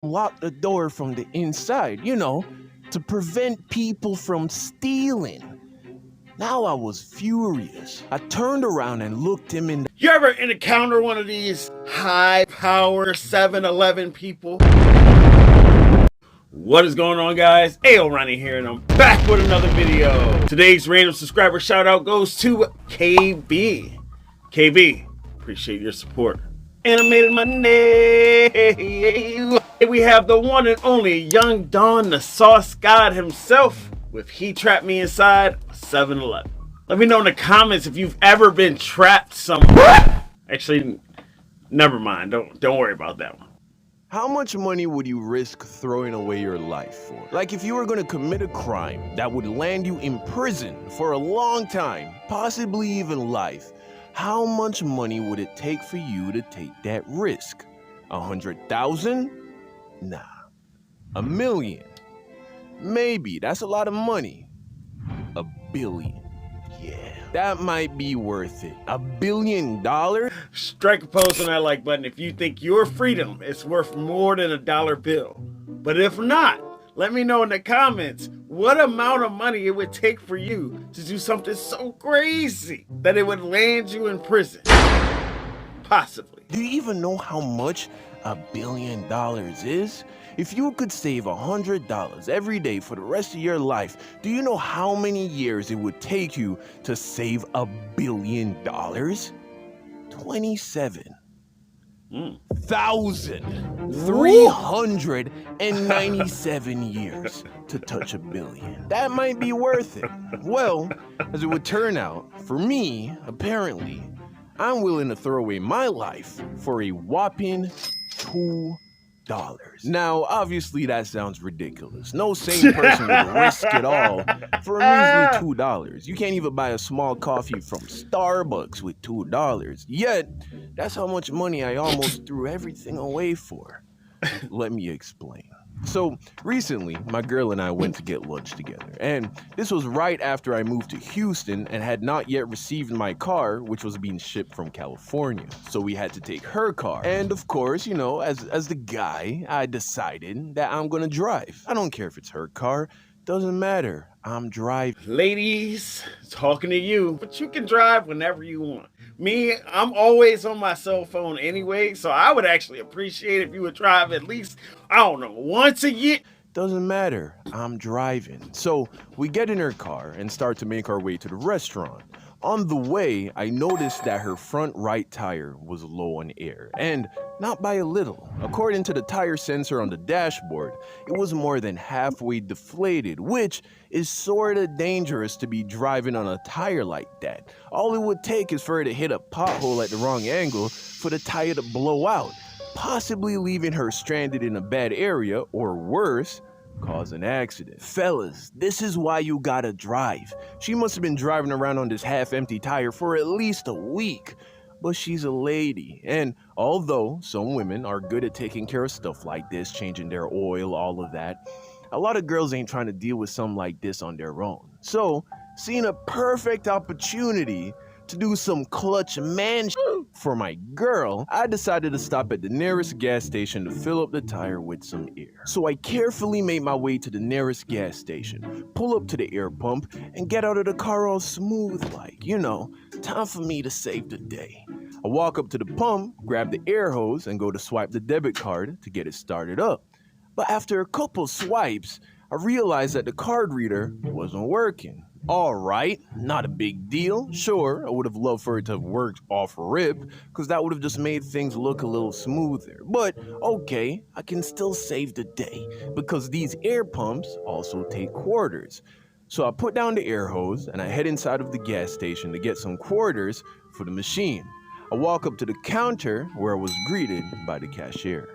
lock the door from the inside, to prevent people from stealing. Now I was furious. I turned around and looked him in the— You ever encounter one of these high-power 7-Eleven people? What is going on, guys? Ayo Ronnie here, and I'm back with another video. Today's random subscriber shout out goes to KB. KB, appreciate your support. Animated Monday. We have the one and only Young Don, the Sauce God himself, with He Trapped Me Inside a 7-Eleven. Let me know in the comments if you've ever been trapped somewhere. Actually, never mind. Don't worry about that one. How much money would you risk throwing away your life for? Like if you were going to commit a crime that would land you in prison for a long time, possibly even life, how much money would it take for you to take that risk? 100,000? Nah. 1 million? Maybe. That's a lot of money. 1 billion? Yeah, that might be worth it. $1 billion? Strike a pose on that like button if you think your freedom is worth more than $1 bill. But if not, let me know in the comments what amount of money it would take for you to do something so crazy that it would land you in prison. Possibly. Do you even know how much $1 billion is? If you could save $100 every day for the rest of your life, do you know how many years it would take you to save $1 billion? 27,397 years to touch $1 billion. That might be worth it. Well, as it would turn out, for me, apparently, I'm willing to throw away my life for a whopping $2. Now, obviously that sounds ridiculous. No sane person would risk it all for a measly $2. You can't even buy a small coffee from Starbucks with $2. Yet, that's how much money I almost threw everything away for. Let me explain. So, recently, my girl and I went to get lunch together, and this was right after I moved to Houston and had not yet received my car, which was being shipped from California. So we had to take her car. And of course, as the guy, I decided that I'm gonna drive. I don't care if it's her car, doesn't matter. I'm driving. Ladies, talking to you, but you can drive whenever you want. Me, I'm always on my cell phone anyway, so I would actually appreciate if you would drive at least, I don't know, once a year. Doesn't matter, I'm driving. So we get in her car and start to make our way to the restaurant. On the way, I noticed that her front right tire was low on air, and not by a little. According to the tire sensor on the dashboard, it was more than halfway deflated, which is sorta dangerous to be driving on a tire like that. All it would take is for her to hit a pothole at the wrong angle for the tire to blow out, possibly leaving her stranded in a bad area, or worse, cause an accident. Fellas, this is why you gotta drive. She must have been driving around on this half-empty tire for at least a week. But she's a lady, and although some women are good at taking care of stuff like this, changing their oil, all of that, a lot of girls ain't trying to deal with something like this on their own. So, seeing a perfect opportunity to do some clutch man for my girl, I decided to stop at the nearest gas station to fill up the tire with some air. So I carefully made my way to the nearest gas station, pull up to the air pump, and get out of the car all smooth like, time for me to save the day. I walk up to the pump, grab the air hose, and go to swipe the debit card to get it started up. But after a couple swipes, I realized that the card reader wasn't working. Alright, not a big deal. Sure, I would have loved for it to have worked off rip, because that would have just made things look a little smoother. But, okay, I can still save the day, because these air pumps also take quarters. So I put down the air hose, and I head inside of the gas station to get some quarters for the machine. I walk up to the counter, where I was greeted by the cashier.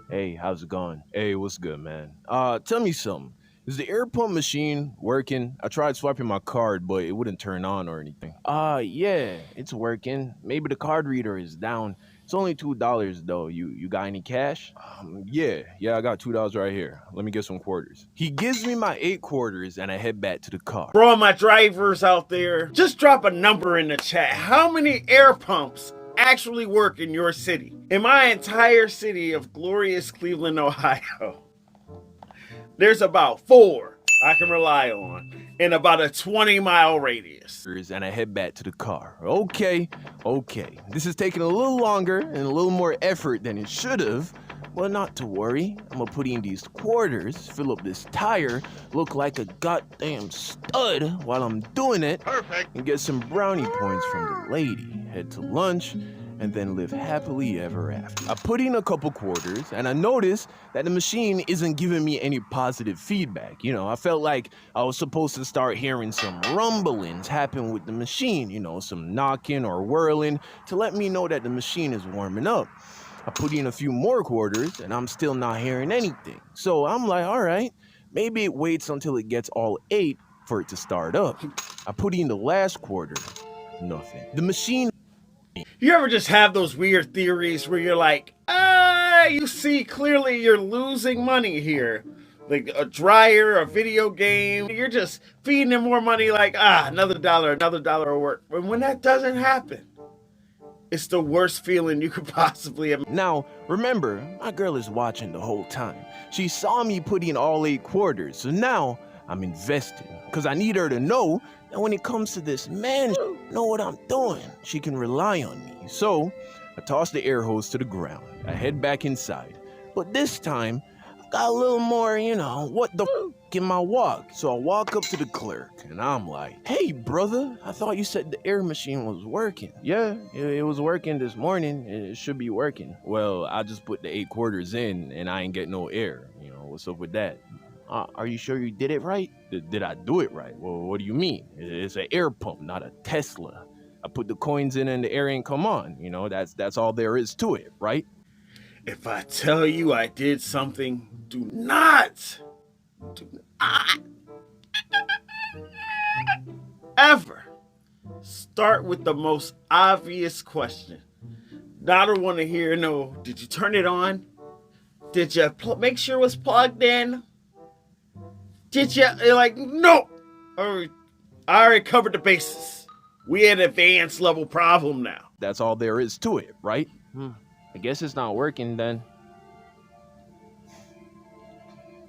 Hey, how's it going? Hey, what's good, man? Tell me something. Is the air pump machine working? I tried swiping my card, but it wouldn't turn on or anything. Yeah, it's working. Maybe the card reader is down. It's only $2 though. You got any cash? Yeah, I got $2 right here. Let me get some quarters. He gives me my 8 quarters and I head back to the car. For all my drivers out there, just drop a number in the chat. How many air pumps actually work in your city. In my entire city of glorious Cleveland, Ohio, there's about 4 I can rely on in about a 20-mile radius. And I head back to the car. Okay. This is taking a little longer and a little more effort than it should have. Well, not to worry. I'm gonna put in these quarters, fill up this tire, look like a goddamn stud while I'm doing it. Perfect. And get some brownie points from the lady. Head to lunch, and then live happily ever after. I put in a couple quarters, and I noticed that the machine isn't giving me any positive feedback. You know, I felt like I was supposed to start hearing some rumblings happen with the machine, you know, some knocking or whirling to let me know that the machine is warming up. I put in a few more quarters, and I'm still not hearing anything. So I'm like, all right, maybe it waits until it gets all 8 for it to start up. I put in the last quarter, nothing. The machine... You ever just have those weird theories where you're like, you see clearly you're losing money here. Like a dryer, a video game, you're just feeding them more money like, another dollar of work. But when that doesn't happen, it's the worst feeling you could possibly have. Now, remember, my girl is watching the whole time. She saw me put in all 8 quarters, so now I'm investing. Because I need her to know that when it comes to this man, know what I'm doing. She can rely on me. So, I toss the air hose to the ground. I head back inside. But this time, I got a little more, you know, what the f*** in my walk. So I walk up to the clerk, and I'm like, hey, brother, I thought you said the air machine was working. Yeah, it was working this morning. It should be working. Well, I just put the 8 quarters in, and I ain't get no air. You know, what's up with that? Are you sure you did it right? Did I do it right? Well, what do you mean? It's an air pump, not a Tesla. I put the coins in and the air ain't come on. You know, that's all there is to it, right? If I tell you I did something, do not ever start with the most obvious question. I don't want to hear no, did you turn it on? Did you make sure it was plugged in? Did you, like, no. I already covered the bases. We had an advanced level problem now. That's all there is to it, right? I guess it's not working then.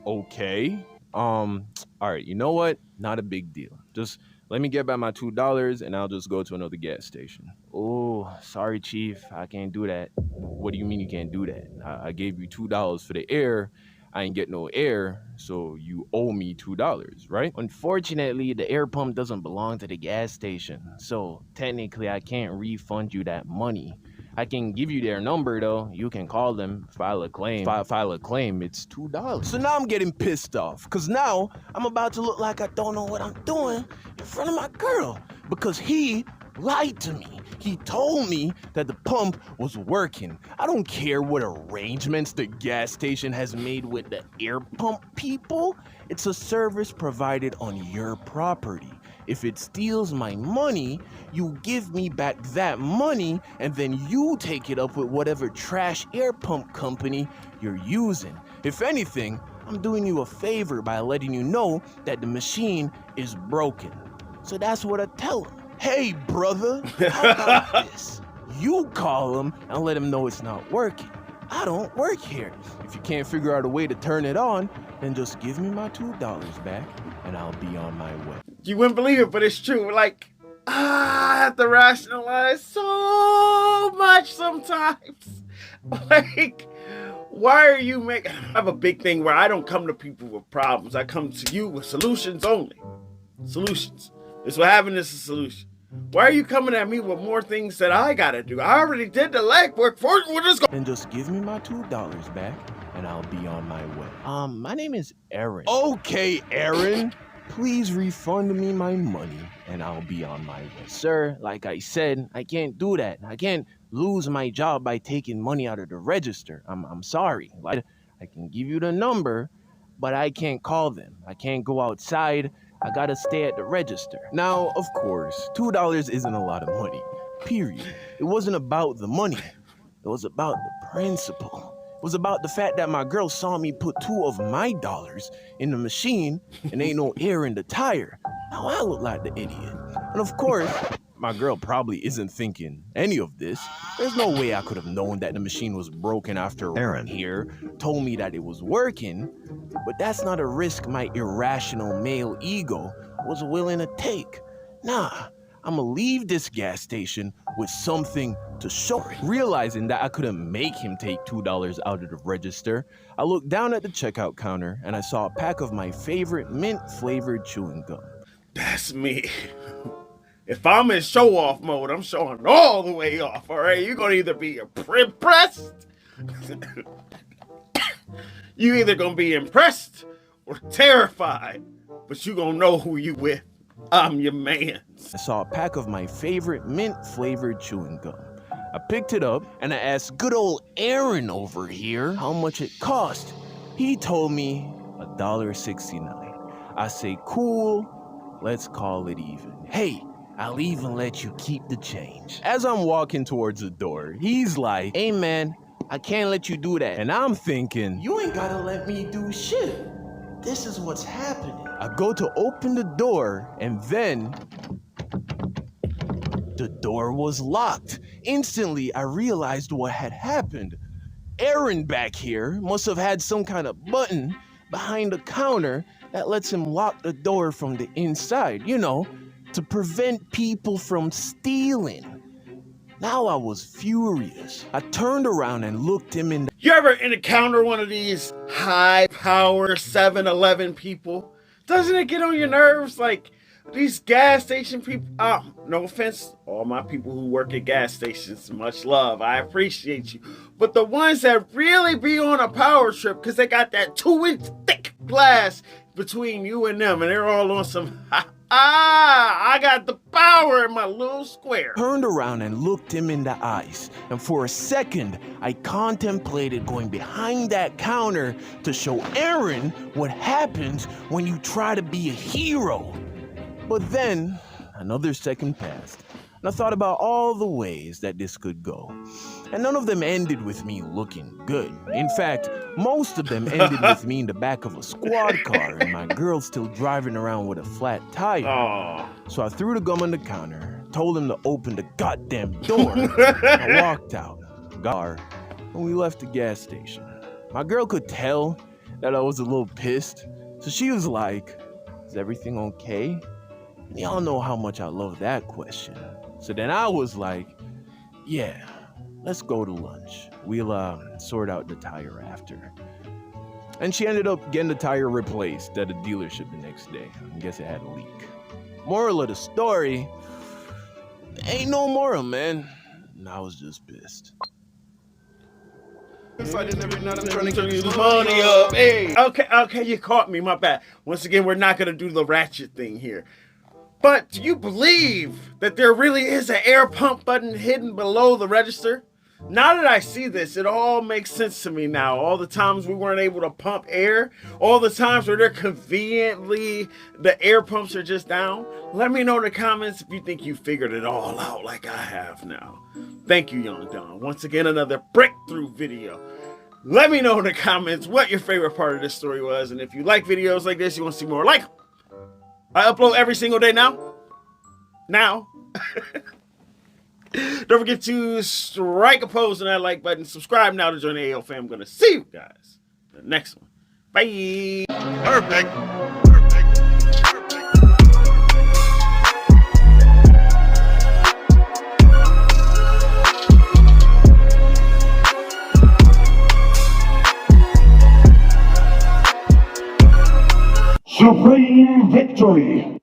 Okay. All right, you know what? Not a big deal. Just let me get back my $2 and I'll just go to another gas station. Oh, sorry, Chief. I can't do that. What do you mean you can't do that? I gave you $2 for the air. I ain't get no air, so you owe me $2, right? Unfortunately, the air pump doesn't belong to the gas station, so technically I can't refund you that money. I can give you their number though. You can call them, file a claim. File a claim, it's $2. So now I'm getting pissed off, because now I'm about to look like I don't know what I'm doing in front of my girl, because he lied to me. He told me that the pump was working. I don't care what arrangements the gas station has made with the air pump people. It's a service provided on your property. If it steals my money, you give me back that money, and then you take it up with whatever trash air pump company you're using. If anything, I'm doing you a favor by letting you know that the machine is broken. So that's what I tell him. Hey, brother, how about this? You call him and let him know it's not working. I don't work here. If you can't figure out a way to turn it on, then just give me my $2 back and I'll be on my way. You wouldn't believe it, but it's true. Like, I have to rationalize so much sometimes. Like, why are you making... I have a big thing where I don't come to people with problems. I come to you with solutions only. Solutions. It's what having is a solution. Why are you coming at me with more things that I gotta do? I already did the legwork for you. Then just give me my $2 back and I'll be on my way. My name is Aaron. Okay, Aaron. Please refund me my money and I'll be on my way. Sir, like I said, I can't do that. I can't lose my job by taking money out of the register. I'm sorry. Like, I can give you the number, but I can't call them. I can't go outside. I gotta stay at the register. Now, of course, $2 isn't a lot of money, period. It wasn't about the money. It was about the principle. It was about the fact that my girl saw me put 2 of my dollars in the machine and ain't no air in the tire. Now I look like the idiot. And of course, My girl probably isn't thinking any of this. There's no way I could have known that the machine was broken after Aaron here told me that it was working, but that's not a risk my irrational male ego was willing to take. Nah, I'ma leave this gas station with something to show it. Realizing that I couldn't make him take $2 out of the register, I looked down at the checkout counter and I saw a pack of my favorite mint-flavored chewing gum. That's me. If I'm in show-off mode, I'm showing all the way off, all right? You're going to either be impressed. You either going to be impressed or terrified, but you going to know who you with. I'm your man. I saw a pack of my favorite mint-flavored chewing gum. I picked it up and I asked good old Aaron over here how much it cost. He told me $1.69. I say, cool, let's call it even. Hey, I'll even let you keep the change. As I'm walking towards the door, he's like, hey man, I can't let you do that. And I'm thinking, you ain't gotta let me do shit. This is what's happening. I go to open the door and then the door was locked. Instantly, I realized what had happened. Aaron back here must have had some kind of button behind the counter that lets him lock the door from the inside, you know, to prevent people from stealing. Now I was furious. I turned around and looked him in the... You ever encounter one of these high-power 7-Eleven people? Doesn't it get on your nerves? Like, these gas station people... no offense, all my people who work at gas stations, much love. I appreciate you. But the ones that really be on a power trip because they got that 2-inch thick glass between you and them, and they're all on some... I got the power in my little square. Turned around and looked him in the eyes, and for a second, I contemplated going behind that counter to show Aaron what happens when you try to be a hero. But then, another second passed, and I thought about all the ways that this could go. And none of them ended with me looking good. In fact, most of them ended with me in the back of a squad car and my girl still driving around with a flat tire. Aww. So I threw the gum on the counter, told him to open the goddamn door. I walked out, and we left the gas station. My girl could tell that I was a little pissed, so she was like, is everything okay? And y'all know how much I love that question. So then I was like, yeah, let's go to lunch. We'll sort out the tire after. And she ended up getting the tire replaced at a dealership the next day. I guess it had a leak. Moral of the story, ain't no moral, man. And I was just pissed. Fighting every night, I'm trying to get this money up. Hey. Okay, you caught me, my bad. Once again, we're not gonna do the ratchet thing here. But do you believe that there really is an air pump button hidden below the register? Now that I see this, it all makes sense to me now. All the times we weren't able to pump air, all the times where they're conveniently, the air pumps are just down. Let me know in the comments if you think you figured it all out like I have now. Thank you, Young Don. Once again, another breakthrough video. Let me know in the comments what your favorite part of this story was. And if you like videos like this, you want to see more, like them. I upload every single day now. Don't forget to strike a pose on that like button. Subscribe now to join the AYOFAM. I'm going to see you guys in the next one. Bye. Perfect. Supreme victory!